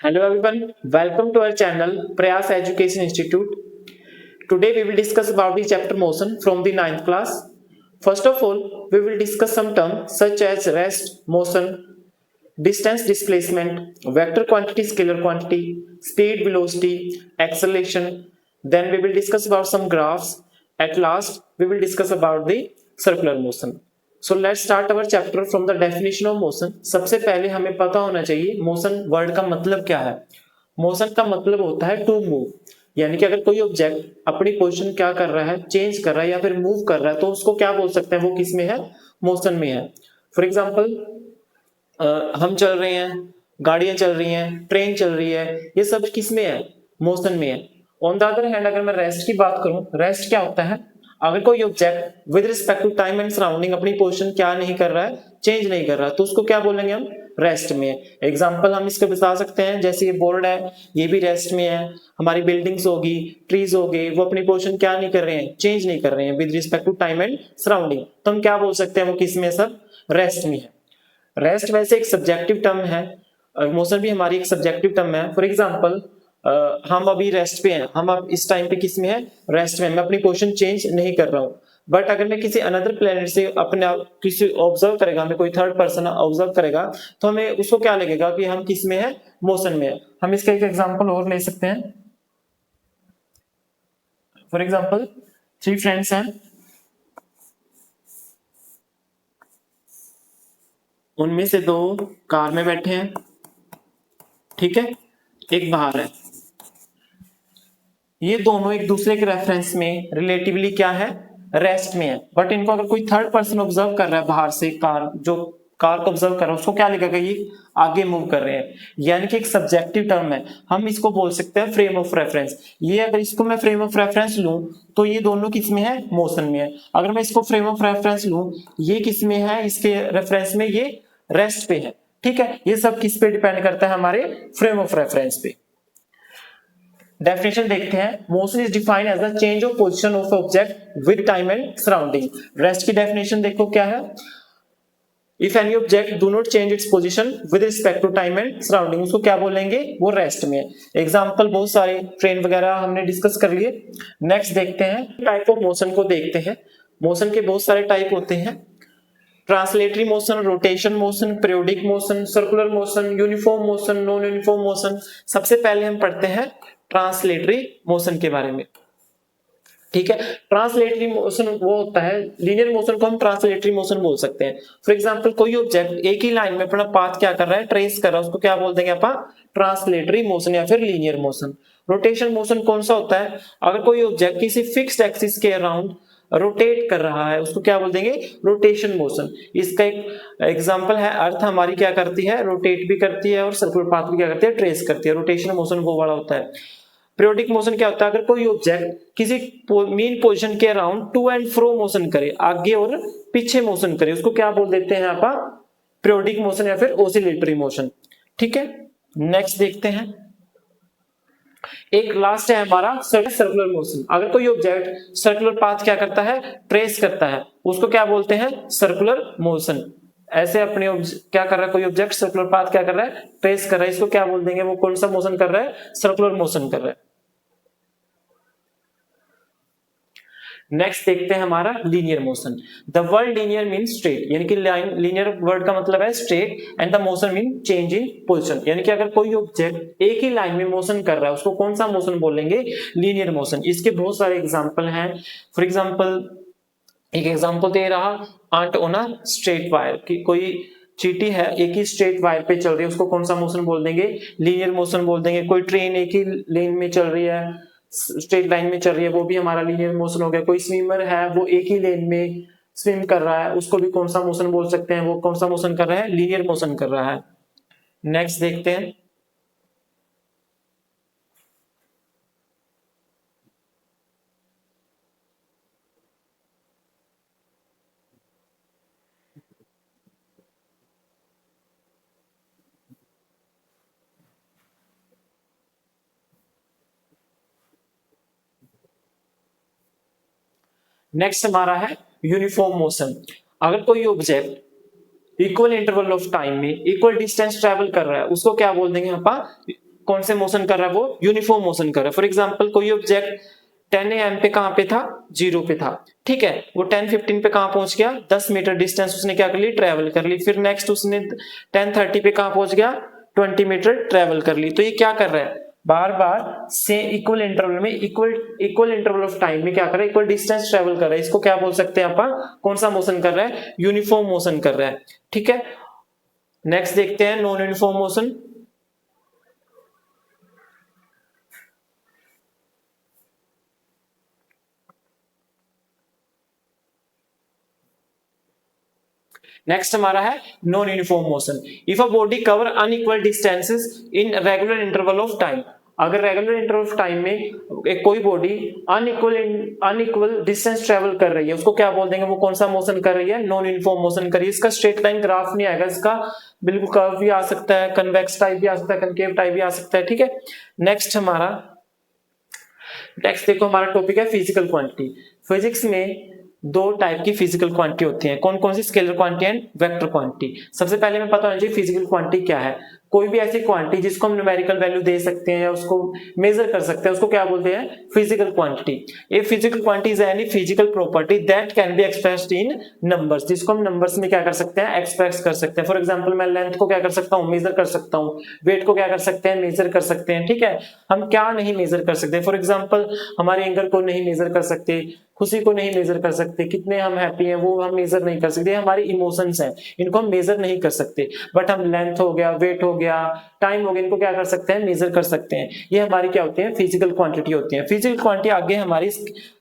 Hello everyone, welcome to our channel Prayas Education Institute. Today we will discuss about the chapter motion from the ninth class. First of all, we will discuss some terms such as rest, motion, distance displacement, vector quantity, scalar quantity, speed, velocity, acceleration. Then we will discuss about some graphs. At last, we will discuss about the circular motion. So let's start our chapter from the definition of motion. सबसे पहले हमें पता होना चाहिए motion word का मतलब क्या है। मोशन का मतलब होता है टू मूव, यानी कि अगर कोई ऑब्जेक्ट अपनी पोजीशन क्या कर रहा है, चेंज कर रहा है या फिर मूव कर रहा है, तो उसको क्या बोल सकते हैं, वो किस में है, मोशन में है। फॉर एग्जाम्पल हम चल रहे हैं, गाड़ियां चल रही हैं, ट्रेन चल रही है, ये सब किस में है, मोशन में है। ऑन द अदर हैंड अगर मैं रेस्ट की बात करूं, रेस्ट क्या होता है, अगर कोई object with respect to time and surrounding अपनी पोजीशन क्या नहीं कर रहा है, चेंज नहीं कर रहा, तो उसको क्या बोलेंगे हम, रेस्ट में है। एग्जांपल हम इसको बता सकते हैं, जैसे ये बोर्ड है, ये भी रेस्ट में है। हमारी बिल्डिंग्स होगी, ट्रीज हो गए, वो अपनी पोजीशन क्या नहीं कर रहे हैं, चेंज नहीं कर रहे हैं with respect to time and surrounding, तो हम क्या बोल सकते हैं, वो किस में सब, रेस्ट में है। रेस्ट वैसे एक सब्जेक्टिव टर्म है, मोशन भी हमारी एक सब्जेक्टिव टर्म है। फॉर एग्जांपल हम अभी रेस्ट पे हैं, हम अब इस टाइम पे किस में है, रेस्ट में, मैं अपनी पोजीशन चेंज नहीं कर रहा हूं। बट अगर मैं किसी अनदर प्लेनेट से अपने किसी ऑब्जर्व करेगा, हमें कोई थर्ड पर्सन ऑब्जर्व करेगा, तो हमें उसको क्या लगेगा कि हम किस में है, मोशन में है। हम इसका एक एग्जांपल और ले सकते हैं। फॉर एग्जांपल 3 फ्रेंड्स हैं, उनमें से 2 कार में बैठे हैं, ठीक है, एक बाहर है। ये दोनों एक दूसरे के रेफरेंस में रिलेटिवली क्या है, रेस्ट में है। बट इनको अगर कोई थर्ड पर्सन ऑब्जर्व कर रहा है बाहर से, कार जो कार को ऑब्जर्व कर रहा है, उसको क्या लगेगा, ये आगे मूव कर रहे हैं, यानी कि एक सब्जेक्टिव टर्म है। हम इसको बोल सकते हैं फ्रेम ऑफ रेफरेंस। ये अगर इसको मैं फ्रेम ऑफ रेफरेंस लूं, तो ये दोनों किस में है, मोशन में है। अगर मैं इसको फ्रेम ऑफ रेफरेंस लूं, ये किस में है, इसके रेफरेंस में ये रेस्ट पे है, ठीक है। ये सब किस पे डिपेंड करता है, हमारे फ्रेम ऑफ रेफरेंस पे। डेफिनेशन देखते हैं। Motion is defined as the change of position of object with time and surrounding. Rest की डेफिनेशन देखो क्या है, if any object do not change its position with respect to time and surrounding, उसको क्या बोलेंगे, वो रेस्ट में है। एग्जांपल बहुत सारे, ट्रेन वगैरह हमने डिस्कस कर लिए। नेक्स्ट देखते हैं, टाइप ऑफ मोशन को देखते हैं। मोशन के बहुत सारे टाइप होते हैं, translatory motion, rotation motion, periodic motion, circular motion, uniform motion, non uniform motion. सबसे पहले हम पढ़ते हैं ट्रांसलेटरी मोशन के बारे में, ठीक है। ट्रांसलेटरी मोशन वो होता है, लीनियर मोशन को हम ट्रांसलेटरी मोशन बोल सकते हैं। फॉर एग्जांपल कोई ऑब्जेक्ट एक ही लाइन में अपना पाथ क्या कर रहा है, ट्रेस कर रहा है, उसको क्या बोल देंगे अपन, ट्रांसलेटरी मोशन या फिर लीनियर मोशन। रोटेशन मोशन कौन सा होता है, अगर कोई ऑब्जेक्ट किसी फिक्स्ड एक्सिस के अराउंड रोटेट कर रहा है, उसको क्या बोल देंगे, रोटेशन मोशन। इसका एक एग्जांपल है, अर्थ हमारी क्या करती है, रोटेट भी करती है और सर्कुलर पाथ भी क्या करती है, ट्रेस करती है। रोटेशन मोशन वो वाला होता है। पीरियोडिक मोशन क्या होता है, अगर कोई ऑब्जेक्ट किसी मेन पोजीशन के around two and fro motion करे, आगे और पीछे मोशन करे, उसको क्या बोल देते हैं आप, पीरियोडिक मोशन या फिर ऑसिलेटरी मोशन, ठीक है। नेक्स्ट देखते हैं, एक लास्ट है हमारा सर्कुलर मोशन। अगर कोई ऑब्जेक्ट सर्कुलर पाथ क्या करता है, ट्रेस करता है, उसको क्या बोलते हैं, सर्कुलर मोशन। ऐसे अपने क्या कर रहा है, कोई ऑब्जेक्ट सर्कुलर पाथ क्या कर रहा है, ट्रेस कर रहा है, इसको क्या बोल देंगे, वो कौन सा मोशन कर रहा है, सर्कुलर मोशन कर रहा है। नेक्स्ट देखते हैं हमारा linear motion. The word linear mean straight, यानी कि लीनियर वर्ड का मतलब है straight, and the motion mean change in position, यानी कि अगर कोई ऑब्जेक्ट एक ही लाइन में मोशन कर रहा है, उसको कौन सा मोशन बोलेंगे, लीनियर मोशन। इसके बहुत सारे एग्जांपल हैं। फॉर एग्जांपल एक एग्जांपल दे रहा, ant on a straight wire, कि कोई चींटी है एक ही स्ट्रेट वायर पे चल रही है, उसको कौन सा मोशन बोल देंगे, लीनियर मोशन बोल देंगे। कोई ट्रेन एक ही लेन में चल रही है, स्ट्रेट लाइन में चल रही है, वो भी हमारा लीनियर मोशन हो गया। कोई स्विमर है, वो एक ही लेन में स्विम कर रहा है, उसको भी कौन सा मोशन बोल सकते हैं, वो कौन सा मोशन कर रहा है, लीनियर मोशन कर रहा है। नेक्स्ट देखते हैं, नेक्स्ट हमारा है यूनिफॉर्म मोशन। अगर कोई object equal interval of time में इक्वल डिस्टेंस ट्रेवल कर रहा है, उसको क्या बोल देंगे अपन, कौन से मोशन कर रहा है, वो यूनिफॉर्म मोशन कर रहा है। फॉर एग्जाम्पल कोई ऑब्जेक्ट 10 AM पे कहां पे था, 0 पे था, ठीक है, वो 10:15 पे कहां पहुंच गया, 10 मीटर डिस्टेंस उसने क्या कर ली, ट्रेवल कर ली। फिर नेक्स्ट उसने 10:30 पे कहां पहुंच गया, 20 मीटर ट्रेवल कर ली। तो ये क्या कर रहा है, बार बार से इक्वल इंटरवल में, इक्वल इंटरवल ऑफ टाइम में क्या कर रहा है, इक्वल डिस्टेंस ट्रेवल कर रहा है। इसको क्या बोल सकते हैं अपन, कौन सा मोशन कर रहा है, यूनिफॉर्म मोशन कर रहा है, ठीक है। नेक्स्ट देखते हैं नॉन यूनिफॉर्म मोशन। नेक्स्ट हमारा है non uniform motion. If a body cover unequal distances in regular interval of time, अगर रेगुलर इंटरवल ऑफ टाइम में एक कोई बॉडी अनइक्वल डिस्टेंस ट्रेवल कर रही है, उसको क्या बोल देंगे, वो कौन सा मोशन कर रही है, नॉन यूनिफॉर्म मोशन कर रही है। इसका स्ट्रेट लाइन ग्राफ नहीं आएगा, इसका बिल्कुल कर्व भी आ सकता है, कन्वेक्स टाइप भी आ सकता है, कनकेव टाइप भी आ सकता है, ठीक है। नेक्स्ट देखो हमारा टॉपिक है फिजिकल क्वांटिटी। फिजिक्स में दो टाइप की फिजिकल क्वांटिटी होती है, कौन कौन सी, scalar quantity and vector quantity. सबसे पहले हमें पता होना चाहिए फिजिकल क्वांटिटी क्या है। कोई भी ऐसी क्वांटिटी जिसको हम न्यूमेरिकल वैल्यू दे सकते हैं या उसको मेजर कर सकते हैं, उसको क्या बोलते हैं, फिजिकल क्वांटिटी। ये physical quantity is any physical property that can be expressed in numbers, जिसको हम नंबर्स में क्या कर सकते हैं, एक्सप्रेस कर सकते हैं। फॉर एग्जांपल मैं लेंथ को क्या कर सकता हूं, मेजर कर सकता हूं, वेट को क्या कर सकते हैं, मेजर कर सकते हैं, ठीक है। हम क्या नहीं मेजर कर सकते, फॉर एग्जांपल हमारे एंगर को नहीं मेजर कर सकते, खुशी को नहीं मेजर कर सकते, कितने हम हैप्पी हैं वो हम मेजर नहीं कर सकते, हमारी इमोशंस हैं, इनको हम मेजर नहीं कर सकते। बट हम लेंथ हो गया, वेट हो गया, टाइम हो गया, इनको क्या कर सकते हैं, मेजर कर सकते हैं। ये हमारी क्या होती है, फिजिकल क्वांटिटी होती है। फिजिकल क्वांटिटी आगे हमारी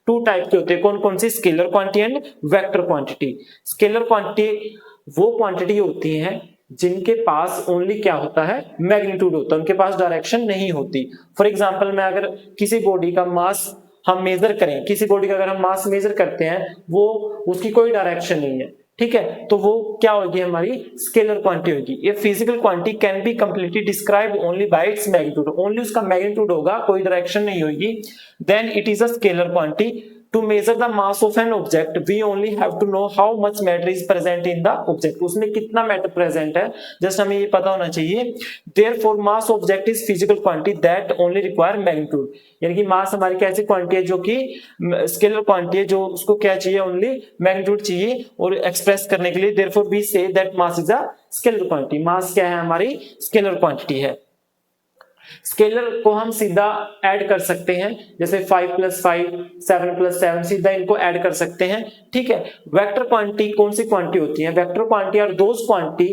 टू टाइप की होती है, कौन कौन सी, scalar quantity and vector quantity. Scalar quantity वो क्वांटिटी होती है जिनके पास ओनली क्या होता है, मैग्नीट्यूड होता है, उनके पास डायरेक्शन नहीं होती। फॉर एग्जाम्पल मैं अगर किसी बॉडी का मास हम मेजर करें, किसी बॉडी का अगर हम मास मेजर करते हैं, वो उसकी कोई डायरेक्शन नहीं है, ठीक है, तो वो क्या होगी, हमारी स्केलर क्वांटिटी होगी। ये physical quantity can be completely describe only by its magnitude, only उसका मैग्नीट्यूड होगा, कोई डायरेक्शन नहीं होगी, then it is a scalar quantity. To measure the mass of an object, we only have to know how much matter is present in the object. उसमें कितना matter present है, just हमें ये पता होना चाहिए। Therefore, mass object is physical quantity that only require magnitude. यानी कि मास हमारी कैसी क्वांटिटी है, जो कि स्केलर क्वांटिटी है, जो उसको क्या चाहिए, ओनली मैग्नीट्यूड चाहिए और एक्सप्रेस करने के लिए। Therefore, we say that mass is a scalar quantity. मास क्या है, हमारी स्केलर क्वांटिटी है। स्केलर को हम सीधा ऐड कर सकते हैं, जैसे 5 + 5, 7 + 7, सीधा इनको ऐड कर सकते हैं, ठीक है। वेक्टर क्वांटिटी कौन सी क्वांटिटी होती है, vector quantity are those quantity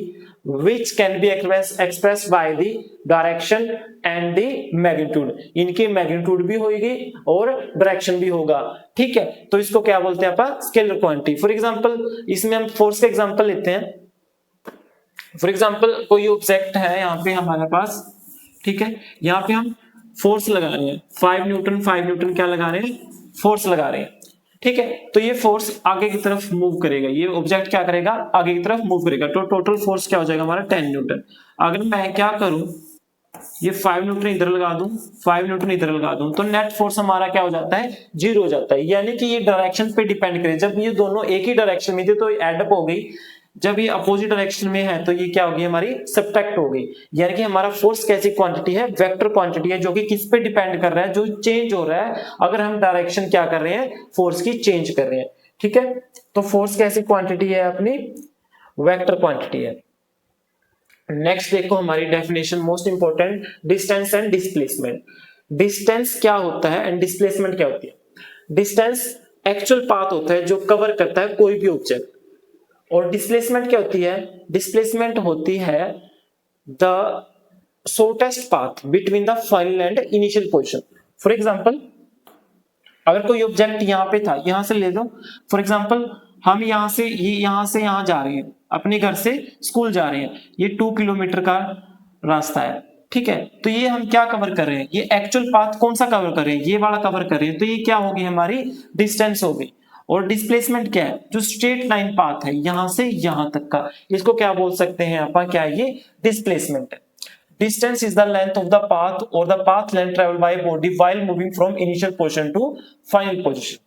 which can be expressed by the direction and the magnitude. इनकी मैग्नीट्यूड भी होगी और डायरेक्शन भी होगा, ठीक है। तो इसको क्या बोलते हैं अपन, स्केलर क्वांटिटी। फॉर एग्जांपल इसमें हम फोर्स का एग्जांपल लेते हैं। फॉर एग्जांपल कोई ऑब्जेक्ट है यहाँ पे हमारे पास, ठीक है, यहाँ पे हम फोर्स लगा रहे हैं 5 न्यूटन क्या लगा रहे हैं, फोर्स लगा रहे हैं, ठीक है। तो ये फोर्स आगे की तरफ मूव करेगा, ये ऑब्जेक्ट क्या करेगा, आगे की तरफ मूव करेगा, तो टोटल फोर्स क्या हो जाएगा हमारा 10 न्यूटन। अगर मैं क्या करूं, ये 5 न्यूटन इधर लगा दूं, 5 न्यूटन इधर लगा दूं, तो नेट फोर्स हमारा क्या हो जाता है, 0 हो जाता है। यानी कि ये डायरेक्शन पे डिपेंड करे, जब ये दोनों एक ही डायरेक्शन में थे तो एडअप हो गई, जब ये अपोजिट डायरेक्शन में है तो ये क्या होगी, हमारी सब्ट्रैक्ट हो गई। यानी कि हमारा फोर्स कैसी क्वांटिटी है, वेक्टर क्वांटिटी है, जो कि किस पे डिपेंड कर रहा है, जो चेंज हो रहा है अगर हम डायरेक्शन क्या कर रहे हैं, फोर्स की चेंज कर रहे हैं, ठीक है। तो फोर्स कैसी क्वांटिटी है, अपनी वेक्टर क्वांटिटी है। नेक्स्ट देखो हमारी definition, most important, distance and displacement. Distance क्या होता है एंड डिस्प्लेसमेंट क्या होती है। डिस्टेंस एक्चुअल पाथ होता है जो कवर करता है कोई भी ऑब्जेक्ट, और डिस्प्लेसमेंट क्या होती है, डिस्प्लेसमेंट होती है the shortest path between the final and initial position. For example अगर कोई ऑब्जेक्ट यहाँ पे था, यहां से ले लो, फॉर एग्जांपल हम यहाँ से यहाँ जा रहे हैं, अपने घर से स्कूल जा रहे हैं, ये 2 किलोमीटर का रास्ता है, ठीक है। तो ये हम क्या कवर कर रहे हैं, ये एक्चुअल पाथ कौन सा कवर कर रहे हैं, ये वाला कवर कर रहे हैं, तो ये क्या होगी, हमारी डिस्टेंस होगी। और डिस्प्लेसमेंट क्या है, जो स्ट्रेट लाइन पाथ है यहां से यहां तक का, इसको क्या बोल सकते हैं अपन, क्या है, ये डिस्प्लेसमेंट है। Distance is the length of the path और the path length travel by body while moving from initial position to final position.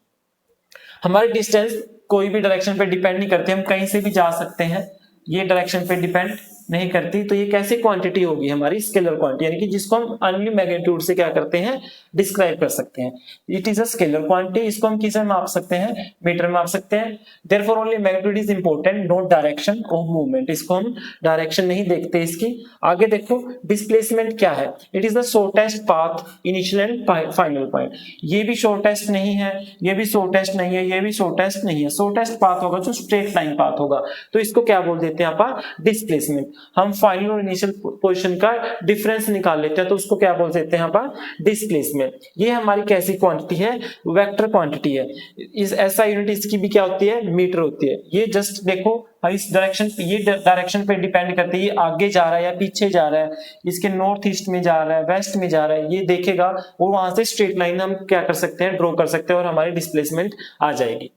हमारी डिस्टेंस कोई भी डायरेक्शन पे डिपेंड नहीं करते, हम कहीं से भी जा सकते हैं, ये डायरेक्शन पे डिपेंड नहीं करती, तो ये कैसी क्वांटिटी होगी हमारी, स्केलर क्वांटिटी, यानी कि जिसको हम ओनली मैग्नीट्यूड से क्या करते हैं, डिस्क्राइब कर सकते हैं। It is a scalar quantity, इसको हम किसे माप सकते हैं, मीटर में माप सकते हैं। Therefore only magnitude is important, not direction of movement, इसको हम डायरेक्शन नहीं देखते इसकी। आगे देखो डिस्प्लेसमेंट क्या है, it is the shortest path initial and final point. ये भी शॉर्टेस्ट नहीं है, ये भी शॉर्टेस्ट नहीं है, ये भी शॉर्टेस्ट नहीं है, शॉर्टेस्ट पाथ होगा जो स्ट्रेट लाइन पाथ होगा, तो इसको क्या बोल देते हैं आप, डिस्प्लेसमेंट। हम फाइनल और इनिशियल पोजीशन का डिफरेंस निकाल लेते हैं, तो उसको क्या बोल देते हैं आप, डिस्प्लेसमेंट। ये हमारी कैसी क्वांटिटी है, वेक्टर क्वांटिटी है। इस ऐसा यूनिट इसकी भी क्या होती है, मीटर होती है। ये जस्ट देखो इस डायरेक्शन, ये डायरेक्शन पे डिपेंड करती है, ये आगे जा रहा है या पीछे जा रहा है, इसके नॉर्थ ईस्ट में जा रहा है, वेस्ट में जा रहा है, ये देखेगा और वहां से स्ट्रेट लाइन हम क्या कर सकते हैं, ड्रॉ कर सकते हैं और हमारी डिस्प्लेसमेंट आ जाएगी।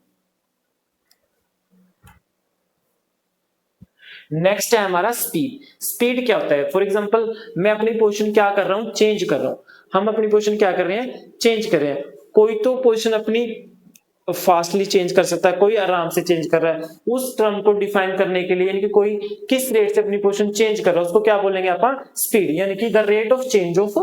नेक्स्ट है हमारा स्पीड। स्पीड क्या होता है, फॉर एग्जांपल मैं अपनी पोजीशन क्या कर रहा हूं, चेंज कर रहा हूं। हम अपनी पोजीशन क्या कर रहे हैं, चेंज कर रहे हैं। कोई तो पोजीशन अपनी फास्टली चेंज कर सकता है, कोई आराम से चेंज कर रहा है। उस टर्म को डिफाइन करने के लिए, यानी कि कोई किस रेट से अपनी पोजीशन चेंज कर रहा है, उसको क्या बोलेंगे आप, स्पीड, यानी कि the rate of change of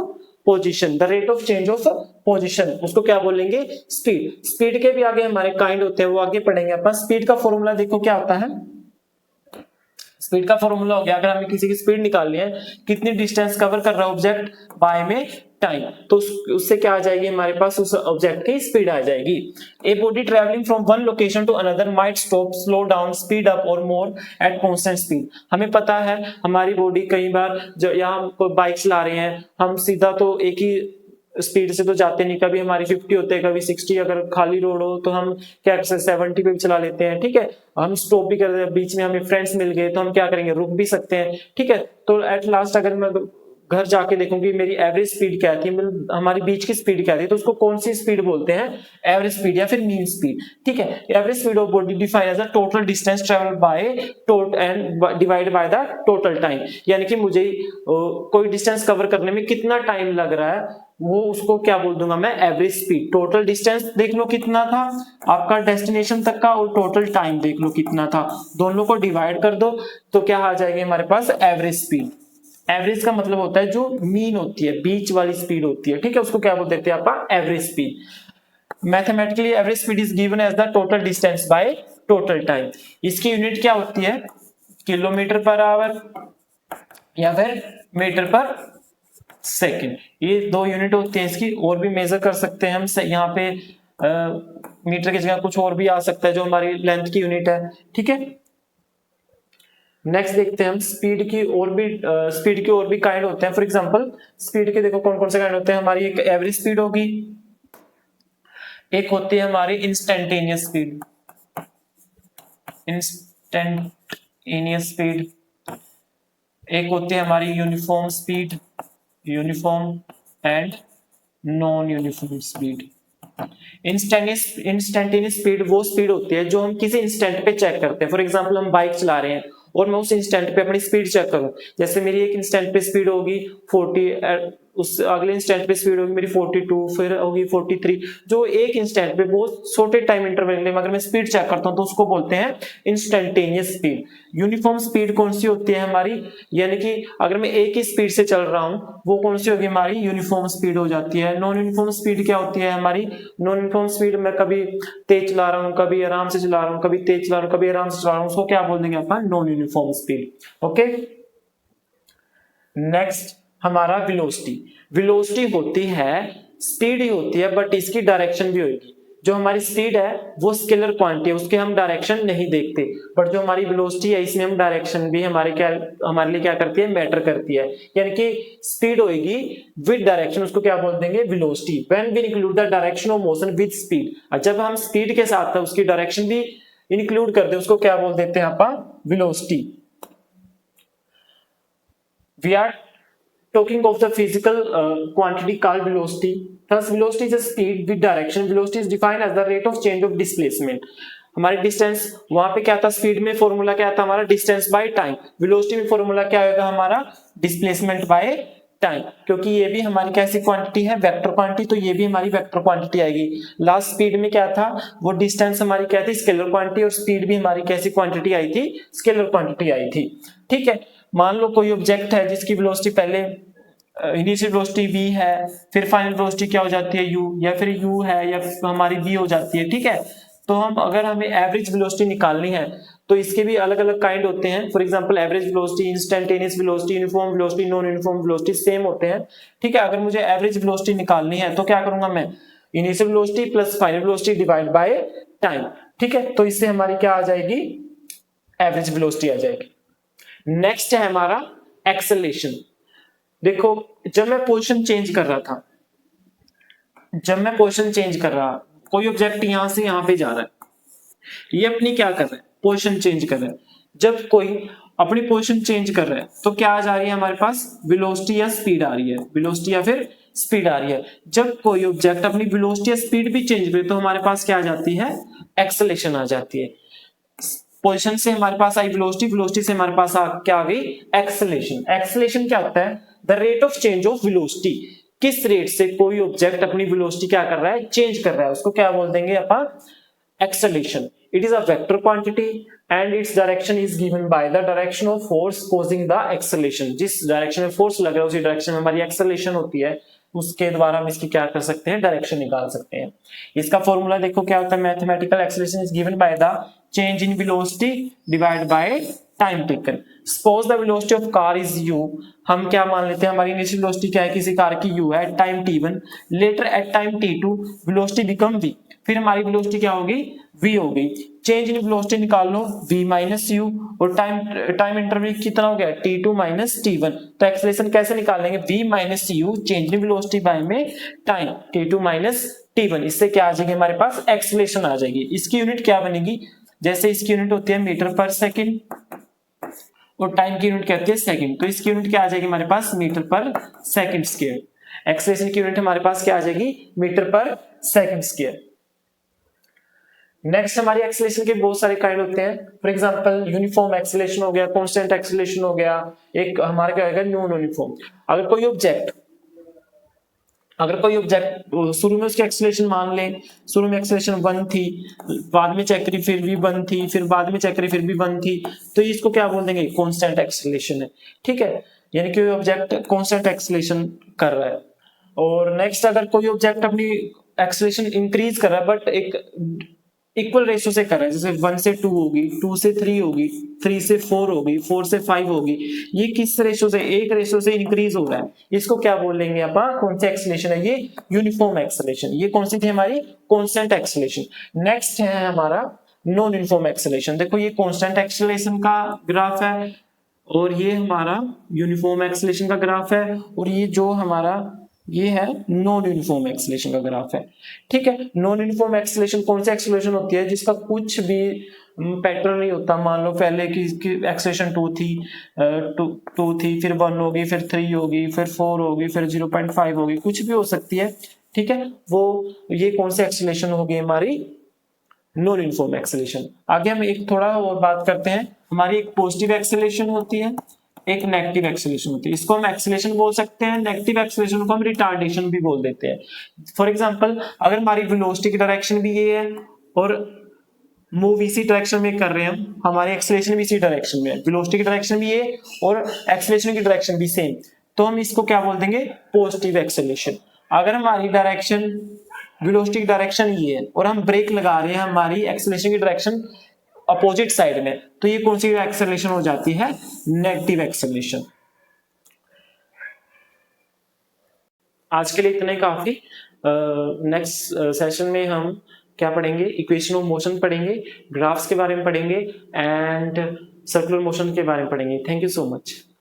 position, the rate of change of position, उसको क्या बोलेंगे, स्पीड। स्पीड के भी आगे हमारे काइंड होते हैं, वो आगे पढ़ेंगे अपन। स्पीड का फॉर्मूला देखो क्या होता है, स्पीड का फॉर्मूला हो गया, अगर हमें किसी की स्पीड निकालनी है, कितनी डिस्टेंस कवर कर रहा है ऑब्जेक्ट बाय में टाइम, तो उससे क्या आ जाएगी हमारे पास, उस ऑब्जेक्ट की स्पीड आ जाएगी। A body travelling from one location to another might stop, slow down, speed up और मोर एट कांस्टेंट स्पीड। हमें पता है हमारी बॉडी कई बार जो यहाँ हम बाइक चला रहे हैं, हम सीधा तो एक ही स्पीड से तो जाते नहीं, कभी हमारी 50 होते हैं, कभी 60, अगर खाली रोड हो तो हम क्या कर सकते हैं, 70 पे भी चला लेते हैं, ठीक है। हम स्टॉप भी कर रहे हैं, बीच में हमें फ्रेंड्स मिल गए तो हम क्या करेंगे, रुक भी सकते हैं, ठीक है। तो एट लास्ट अगर मैं घर जाके देखूंगी मेरी एवरेज स्पीड क्या थी, हमारी बीच की स्पीड क्या थी, तो उसको कौन सी स्पीड बोलते हैं, एवरेज स्पीड या फिर मीन स्पीड, ठीक है। Average speed of body defined as the total distance travelled by and divide by the total time, यानी कि मुझे कोई डिस्टेंस कवर करने में कितना टाइम लग रहा है, वो उसको क्या बोल दूंगा मैं, एवरेज स्पीड। टोटल डिस्टेंस देख लो कितना था आपका डेस्टिनेशन तक का, और टोटल टाइम देख लो कितना था, दोनों को डिवाइड कर दो तो क्या आ जाएगी हमारे पास, एवरेज स्पीड। एवरेज का मतलब होता है जो मीन होती है, बीच वाली स्पीड होती है, ठीक है, उसको क्या बोल देते हैं आप, average speed. Mathematically average speed is given as the total distance by total time. इसकी यूनिट क्या होती है, किलोमीटर पर आवर या फिर मीटर पर सेकेंड, ये दो यूनिट होती है इसकी। और भी मेजर कर सकते हैं हम, यहाँ पे मीटर की जगह कुछ और भी आ सकता है जो हमारी लेंथ की यूनिट है, ठीक है। नेक्स्ट देखते हैं हम स्पीड की, और भी काइंड होते हैं। फॉर एग्जांपल स्पीड के देखो कौन कौन से काइंड होते हैं, हमारी एक एवरेज स्पीड होगी, एक होती है हमारी इंस्टेंटेनियस स्पीड, इंस्टेंटेनियस स्पीड, एक होती है हमारी uniform speed, uniform and non uniform speed. Instantaneous speed वो स्पीड होती है जो हम किसी इंस्टेंट पे चेक करते हैं। फॉर एग्जांपल हम बाइक चला रहे हैं और मैं उस इंस्टेंट पे अपनी स्पीड चेक करूं, जैसे मेरी एक इंस्टेंट पे स्पीड होगी 40, उस अगले इंस्टेंट पे स्पीड होगी मेरी 42, फिर होगी 43, जो एक इंस्टेंट पे बहुत छोटे टाइम इंटरवल में अगर मैं स्पीड चेक करता हूं तो उसको बोलते हैं इंस्टेंटेनियस स्पीड। यूनिफॉर्म स्पीड कौन सी होती है हमारी, यानी कि अगर मैं एक ही स्पीड से चल रहा हूं वो कौन सी होगी, हमारी यूनिफॉर्म स्पीड हो जाती है। नॉन यूनिफॉर्म स्पीड क्या होती है हमारी, नॉन यूनिफॉर्म स्पीड मैं कभी तेज चला रहा हूं, कभी आराम से चला रहा हूं, कभी तेज चला रहा हूं, कभी आराम से चला रहा हूं, उसको क्या बोल देंगे अपन, non uniform speed, okay. Next हमारा वेलोसिटी। वेलोसिटी होती है, स्पीड ही होती है बट इसकी डायरेक्शन भी होगी। जो हमारी स्पीड है वो स्केलर क्वांटिटी है, उसके हम डायरेक्शन नहीं देखते, बट जो हमारी वेलोसिटी है इसमें हम डायरेक्शन भी हमारे लिए क्या करती है, मैटर करती है। यानी कि स्पीड होगी विद डायरेक्शन, उसको क्या बोल देंगे, velocity. When we include the direction of motion with speed, जब हम स्पीड के साथ उसकी डायरेक्शन भी इंक्लूड करते हैं उसको क्या बोल देते हैं अपन, velocity. We are talking of the physical quantity called velocity. Thus, velocity is a speed with direction. Velocity is defined as the rate of change of displacement. हमारी डिस्टेंस वहां पे क्या था, स्पीड में फॉर्मूला क्या था हमारा, डिस्टेंस बाय टाइम। वेलोसिटी में फॉर्मूला क्या होगा हमारा, डिस्प्लेसमेंट बाय टाइम, क्योंकि ये भी हमारी कैसी क्वांटिटी है, वेक्टर क्वांटिटी, तो ये भी हमारी वेक्टर क्वांटिटी आएगी। लास्ट स्पीड में क्या था, वो डिस्टेंस हमारी क्या थी, स्केलर क्वांटिटी, और स्पीड भी हमारी कैसी क्वांटिटी आई थी, स्केलर क्वांटिटी आई थी, ठीक है। मान लो कोई ऑब्जेक्ट है जिसकी वेलोसिटी पहले इनिशियल वेलोसिटी v है, फिर फाइनल वेलोसिटी क्या हो जाती है u, या फिर u है या हमारी v हो जाती है, ठीक है। तो हम अगर हमें एवरेज वेलोसिटी निकालनी है तो इसके भी अलग अलग काइंड होते हैं। For example average velocity, instantaneous velocity, uniform velocity, non uniform velocity same होते हैं, ठीक है। अगर मुझे एवरेज वेलोसिटी निकालनी है तो क्या करूंगा मैं, initial velocity plus final velocity divide by time, ठीक है। तो इससे हमारी क्या आ जाएगी, एवरेज वेलोसिटी आ जाएगी। नेक्स्ट है हमारा एक्सेलरेशन। देखो जब मैं पोजीशन चेंज कर रहा था, कोई ऑब्जेक्ट यहां से यहां पे जा रहा है, ये अपनी क्या कर रहा है, पोजीशन चेंज कर रहा है। जब कोई अपनी पोजीशन चेंज कर रहा है तो क्या आ जा रही है हमारे पास, वेलोसिटी या स्पीड आ रही है, वेलोसिटी या फिर स्पीड आ रही है। जब कोई ऑब्जेक्ट अपनी वेलोसिटी या स्पीड भी चेंज करे तो हमारे पास क्या आ जाती है, एक्सेलरेशन आ जाती है। पोजीशन से हमारे पास आई वेलोसिटी, वेलोसिटी से हमारे पास क्या आ गई, एक्सेलरेशन। एक्सेलरेशन क्या होता है, the rate of change of velocity, किस रेट से कोई ऑब्जेक्ट अपनी वेलोसिटी क्या कर रहा है, चेंज कर रहा है, उसको क्या बोल देंगे अपन, acceleration. It is a vector quantity and its direction is given by the direction of force causing the acceleration. जिस डायरेक्शन में फोर्स लग रहा है उसी डायरेक्शन में हमारी एक्सेलरेशन होती है, उसके द्वारा हम इसकी क्या कर सकते हैं, डायरेक्शन निकाल सकते हैं। इसका फॉर्मूला देखो क्या होता है, mathematical acceleration is given by the change in velocity divide by time taken. Suppose the velocity of car is u, हम क्या मान लेते हैं, हमारी इनिशियल वेलोसिटी क्या है, किसी कार की u है, at time t1, later at time t2 velocity become v, फिर हमारी वेलोसिटी क्या होगी, v हो गई। चेंज इन वेलोसिटी निकाल लो, v माइनस u, और टाइम इंटरवल कितना हो गया, t2 माइनस t1। तो एक्सेलरेशन कैसे निकालेंगे, v minus u change in velocity bye में टाइम t2 माइनस t1, इससे क्या आ जाएगी हमारे पास, एक्सेलरेशन आ जाएगी। इसकी यूनिट क्या बनेगी, जैसे इसकी यूनिट होती है मीटर पर सेकंड और टाइम की यूनिट क्या होती है सेकंड, तो इसकी यूनिट क्या आ जाएगी हमारे पास, मीटर पर सेकंड स्क्वायर। एक्सेलरेशन की यूनिट हमारे पास क्या आ जाएगी, मीटर पर सेकंड स्क्वायर। नेक्स्ट हमारी एक्सेलरेशन के बहुत सारे काइंड होते हैं। फॉर एग्जांपल यूनिफॉर्म एक्सेलरेशन हो गया, कांस्टेंट एक्सेलरेशन हो गया, एक हमारा क्या होगा, नॉन यूनिफॉर्म। अगर कोई ऑब्जेक्ट शुरू में उसकी एक्सेलरेशन मान ले, शुरू में एक्सेलरेशन 1 थी, बाद में चेक करी फिर भी 1 थी, फिर बाद में चेक करी फिर भी 1 थी, तो इसको क्या बोल देंगे, कांस्टेंट एक्सेलरेशन है, ठीक है। यानी कि ऑब्जेक्ट कांस्टेंट एक्सेलरेशन कर रहा है। और नेक्स्ट अगर कोई ऑब्जेक्ट अपनी एक्सेलरेशन इंक्रीज कर रहा है बट एक इक्वल रेशियो से कर रहा है, जैसे 1 से 2 होगी, 2 से 3 होगी, 3 से 4 होगी, 4 से 5 होगी, ये किस रेशियो से, एक रेशियो से इंक्रीज हो रहा है, इसको क्या बोल लेंगे अपन, कौन सी एक्सेलरेशन है ये, यूनिफॉर्म एक्सेलरेशन। ये कौन सी थी हमारी, कांस्टेंट एक्सेलरेशन। नेक्स्ट है हमारा नॉन यूनिफॉर्म एक्सेलरेशन। देखो ये कांस्टेंट एक्सेलरेशन का ग्राफ है और ये हमारा यूनिफॉर्म एक्सेलरेशन का ग्राफ है, और ये जो हमारा ये है नॉन यूनिफॉर्म एक्सेलरेशन का ग्राफ है, ठीक है। नॉन यूनिफॉर्म एक्सेलरेशन कौन सी एक्सेलरेशन होती है, जिसका कुछ भी पैटर्न नहीं होता। मान लो पहले की एक्सेलरेशन 2 थी, फिर 1 होगी, फिर 3 होगी, फिर 4 होगी, फिर 0.5 होगी, कुछ भी हो सकती है, ठीक है। वो ये कौन सी एक्सेलरेशन होगी हमारी, नॉन यूनिफॉर्म एक्सेलरेशन। आगे हम एक थोड़ा और बात करते हैं, हमारी एक पॉजिटिव एक्सेलरेशन होती है, एक नेगेटिव एक्सेलरेशन होती है। इसको हम एक्सेलरेशन बोल सकते हैं, नेगेटिव एक्सेलरेशन को हम रिटार्डेशन भी बोल देते हैं। फॉर एग्जांपल अगर हमारी वेलोसिटी की डायरेक्शन भी ये है और मूव इसी डायरेक्शन में कर रहे हैं हम, हमारी एक्सेलरेशन भी इसी डायरेक्शन में है, वेलोसिटी की डायरेक्शन भी ये और एक्सेलरेशन की डायरेक्शन भी सेम, तो हम इसको क्या बोल देंगे, पॉजिटिव एक्सेलरेशन। अगर हमारी डायरेक्शन, वेलोसिटी की डायरेक्शन ये है और हम ब्रेक लगा रहे हैं हमारी एक्सेलरेशन की डायरेक्शन अपोजिट साइड में, तो ये कौन सी एक्सेलरेशन हो जाती है, नेगेटिव एक्सेलरेशन। आज के लिए इतना ही काफी। नेक्स्ट सेशन में हम क्या पढ़ेंगे, इक्वेशन ऑफ मोशन पढ़ेंगे, ग्राफ्स के बारे में पढ़ेंगे एंड सर्कुलर मोशन के बारे में पढ़ेंगे। Thank you so much.